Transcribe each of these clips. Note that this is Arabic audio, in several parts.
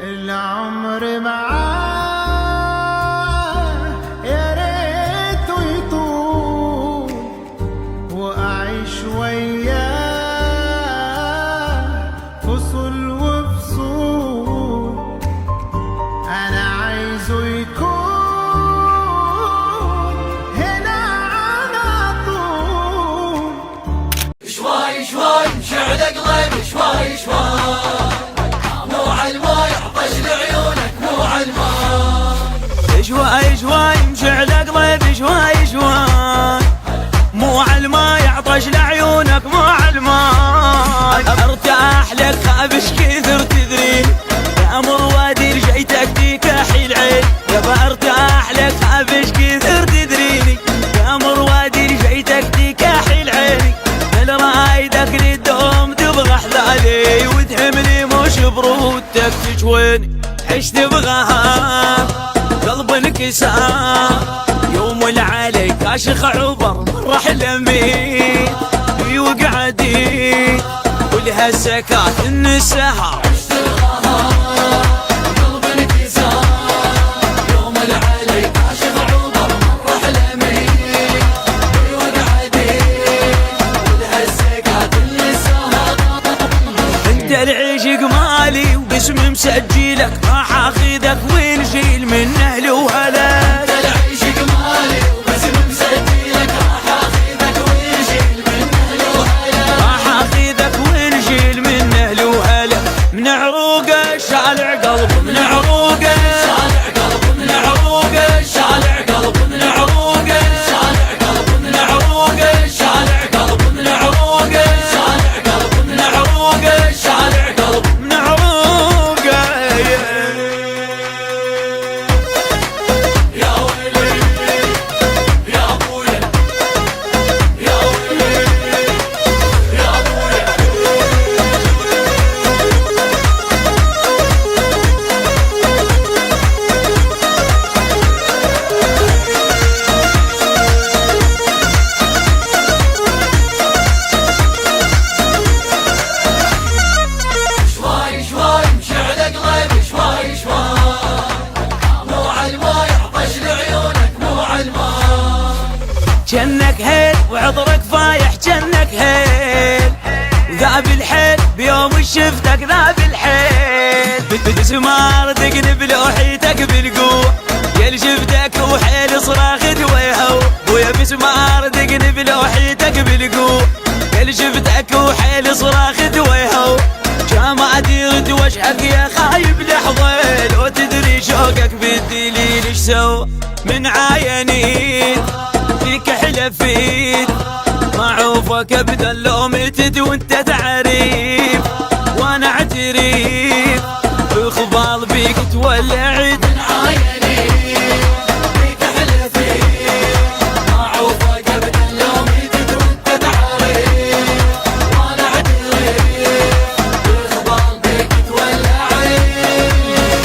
العمر معاه يا ريته يطول وأعيش وياه فصول وفصول. أنا عايزه يكون هنا على طول. شوي شوي مشعل قلبي شوي شوي مو عالماي عطش لعيونك مو عالماي. شوي شوي مشعل قلبي شوي شوي مو عالماي عطش لعيونك مو عالماي. ارتاح لك خابش كثر تدري يا امر وادي رجيتك تكحي العين. يابا ارتاح لك خابش كثر تدريني يا امر وادي رجيتك تكحي العين. هل رايدك للدوم تبغى حلالي وتهمني مش برودتك تجويني. عش تبغاها قلب انكسار يوم العلي كاشخ عبر راح لمي وقعدي كلها السكات النسهر. عش تبغاها قلب انكسار يوم العلي كاشخ عبر راح لمي وقعدي كلها السكات النسهر. انت العشق مالي وباسم مسجلك راح اخذك ونشيل من اهل وهلاك. العشق مالي وباسم مسجلك راح اخذك ونشيل من اهل وهلاك. راح اخذك ونشيل من اهل وهلاك. من عروق الشارع قلب من عروق شارع قلب من عروق الشارع قلب من عروق شارع قلب من عروق الشارع قلب من عروق شارع قلب من عروق الشارع قلب من عروق. يا ويلي يا ابويا يا ويلي يا ابويا. شوي شوي مشعل قلبي شوي شوي مو عالماي عطش لعيونك مو عالماي. جنك هيل وعطرك فايح جنك هيل ذاب الحيل بيوم شفتك ذاب الحيل. بتسمار تقلب لوحيتك بالقوة يل شفتك وحيل صراخت ويهو. ويا بسمار تقلب لوحيتك بالقوة يل شفتك وحيل صراخت ويهو. جامعتي غد وجهك يا خايب لحظة لو تدري شوقك بالدليل ايش سوى من عاينين فيك حلفين معوفك ابدا لو متت وانت تعريف وانا اعتريف بخبال بيك تولعت من عايني فيك حلفي معوفك ابدا لو ميتت وانت تعرف وانا اعترف باخبار بيك تولعي.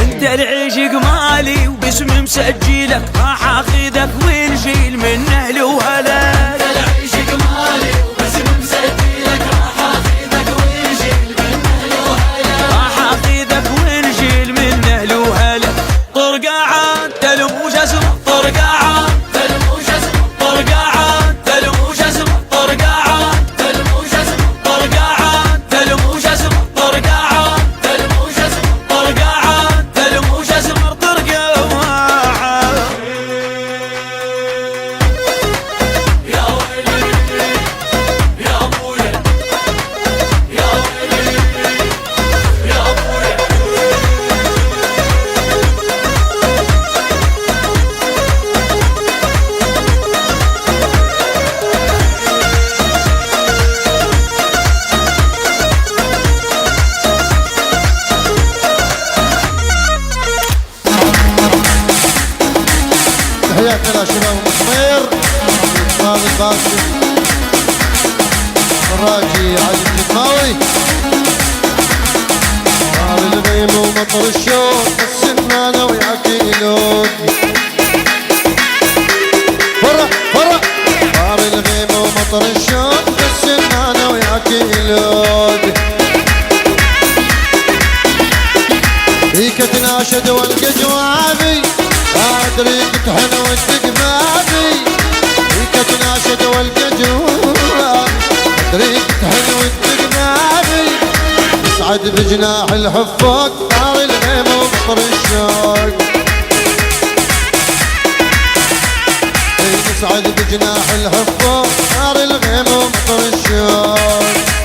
انت العشق مالي وباسم مسجلك راح اخذك ونشيل من اهل وهلاك. العشق مالي وباسم مسجلك راح اخذك ونشيل من اهل وهلاك. راح اخذك ونشيل من اهل وهلاك. طرقاعة تلموش اسمه طرقاعة تلموش اسمه طرقاعة تلموش اسمه طرقاعة تلموش اسمه طرقاعة تلموش اسمه طرقاعة تلموش اسمه طرقاعة تلموش اسمه طرقاعة. يا ويلي يا ابويا يا ويلي يا ابويا. تحياتنا لشباب المسمير إسماعيل الباسم الراجي علي الجدماوي نار الغيم ومطر الشوق السنانة ويعكيلون فرح فرح نار الغيم ومطر الشوق السنانة ويعكيلون فيك تناشد والقى جوابي ادريك تحن والتقبابي فيك تناشد والقى جوابي ادريك تحن والتقبابي نصعد بجناح الحفاق طار الغيم ومطر الشوق نصعد بجناح الحفاق طار الغيم ومطر الشوق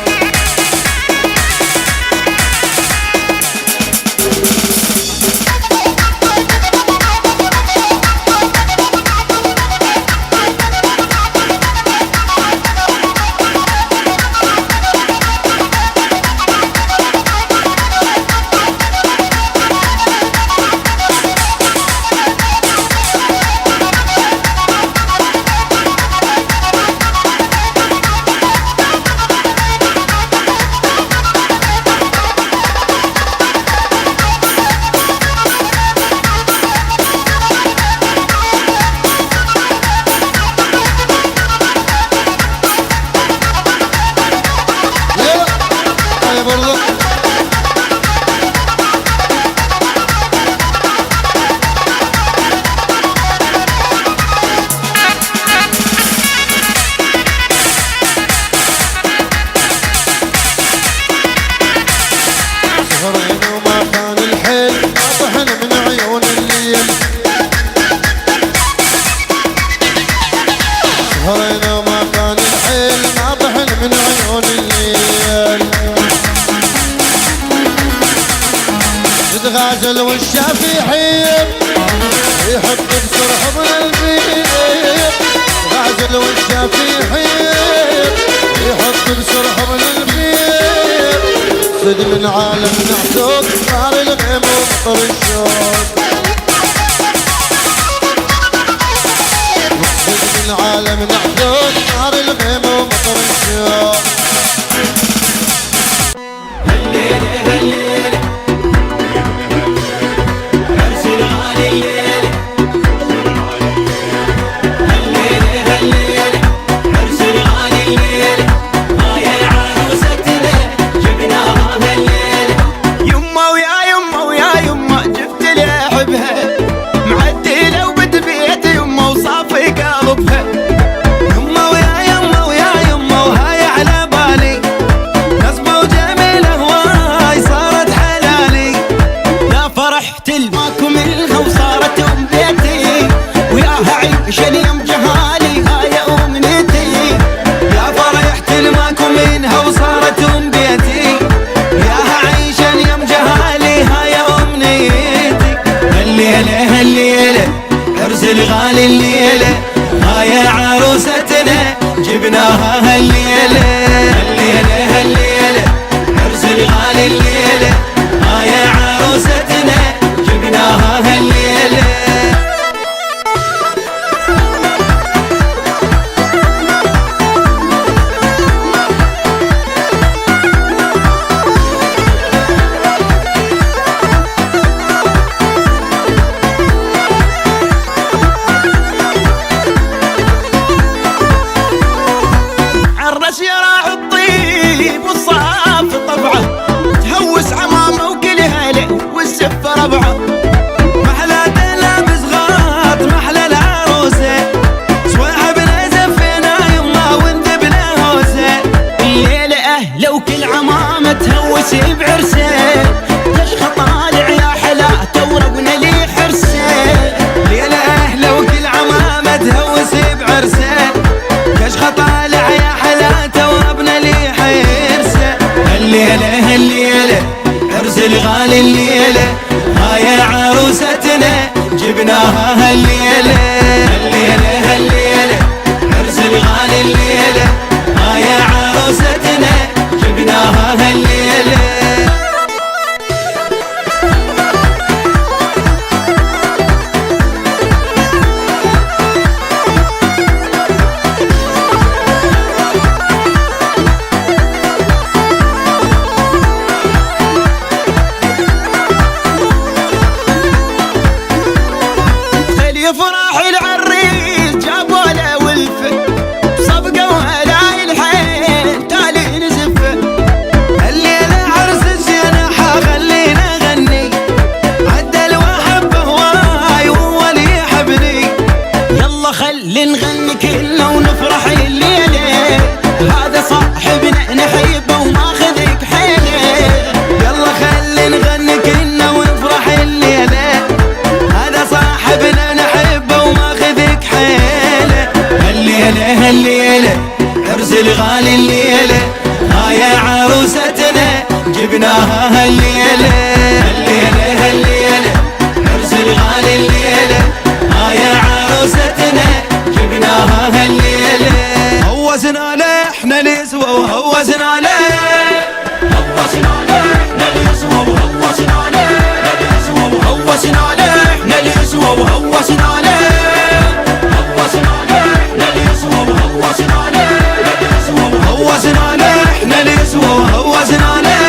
غازل والشافي حيب يحب بسرح من البيب غازل والشافي حيب يحب بسرح من البيب صد من عالم نحسوك صار الغيم ومطر الشوق صد من عالم نحسوك صار الغيم ومطر الشوق غالي الليلة هاي عروستنا جبناها هالليلة هالليلة هالليلة عرس الغالي الليلة هاي عروستنا جبناها هالليلة ربعه محلى تلابس غاط محلى العروسه صواعبنا زفنا يما وندبنا هوسه الليله اهله وكل عمامه تهوس بعرسه تشخى طالع يا حلا تورقنا لي حرسه الليله اهله وكل عمامه تهوس بعرسه تشخى طالع يا حلا تورقنا لي حرسه الليله الليله عرس الغالي الليله هاي عروستنا جبناها هالليلة هالليلة هالليلة عرس الغالي الليلة هاي عروستنا جبناها هالليلة فرح العريس الغالي الليلة يا عروستنا جبناها هالليلة هالليلة هالليلة عرس الغالي الليلة يا عروستنا جبناها هالليلة هوزنا له احنا نسوى وهوزنا له هوزنا له احنا نسوى وهوزنا له هوزنا له احنا نسوى وهوزنا له هوزنا له احنا نسوى وهوزنا له هوزنا له احنا نسوى وهوزنا له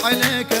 عليك